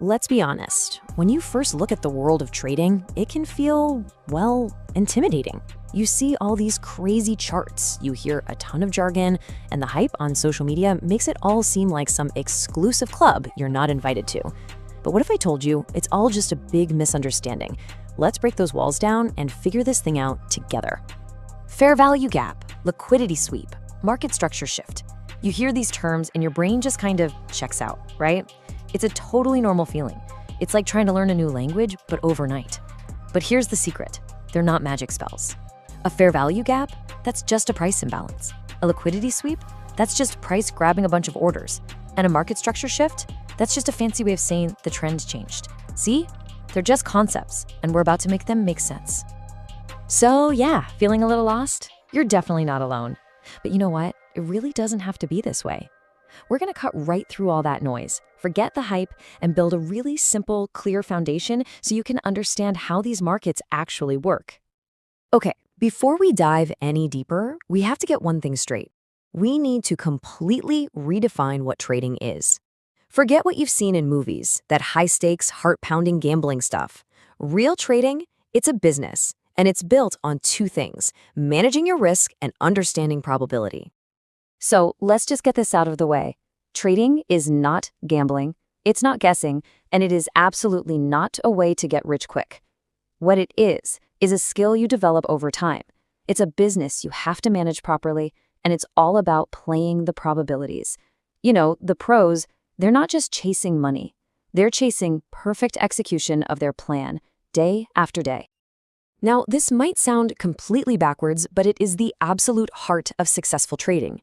Let's be honest, when you first look at the world of trading, it can feel, well, intimidating. You see all these crazy charts, you hear a ton of jargon, and the hype on social media makes it all seem like some exclusive club you're not invited to. But what if I told you it's all just a big misunderstanding? Let's break those walls down and figure this thing out together. Fair value gap, liquidity sweep, market structure shift. You hear these terms and your brain just kind of checks out, right? It's a totally normal feeling. It's like trying to learn a new language, but overnight. But here's the secret. They're not magic spells. A fair value gap, that's just a price imbalance. A liquidity sweep, that's just price grabbing a bunch of orders. And a market structure shift, that's just a fancy way of saying the trend changed. See? They're just concepts, and we're about to make them make sense. So yeah, feeling a little lost? You're definitely not alone. But you know what? It really doesn't have to be this way. We're gonna cut right through all that noise, forget the hype, and build a really simple, clear foundation so you can understand how these markets actually work. Okay, before we dive any deeper, we have to get one thing straight. We need to completely redefine what trading is. Forget what you've seen in movies, that high-stakes, heart-pounding gambling stuff. Real trading, it's a business, and it's built on two things: managing your risk and understanding probability. So let's just get this out of the way. Trading is not gambling, it's not guessing, and it is absolutely not a way to get rich quick. What it is a skill you develop over time. It's a business you have to manage properly, and it's all about playing the probabilities. You know, the pros, they're not just chasing money. They're chasing perfect execution of their plan, day after day. Now, this might sound completely backwards, but it is the absolute heart of successful trading.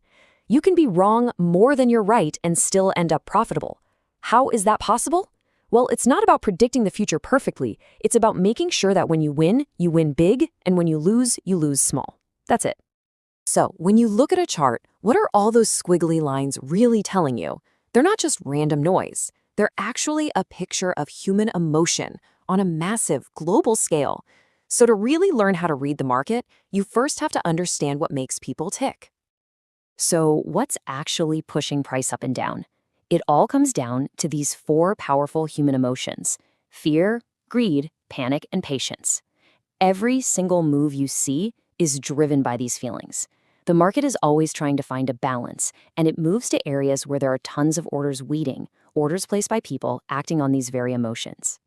You can be wrong more than you're right and still end up profitable. How is that possible? Well, it's not about predicting the future perfectly. It's about making sure that when you win big, and when you lose small. That's it. So, when you look at a chart, what are all those squiggly lines really telling you? They're not just random noise. They're actually a picture of human emotion on a massive global scale. So to really learn how to read the market, you first have to understand what makes people tick. So what's actually pushing price up and down? It all comes down to these four powerful human emotions: fear, greed, panic, and patience. Every single move you see is driven by these feelings. The market is always trying to find a balance, and it moves to areas where there are tons of orders waiting, orders placed by people acting on these very emotions.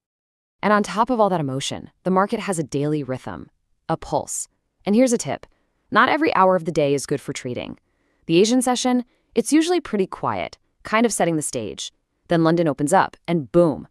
And on top of all that emotion, the market has a daily rhythm, a pulse. And here's a tip. Not every hour of the day is good for trading. The Asian session, it's usually pretty quiet, kind of setting the stage. Then London opens up, and boom,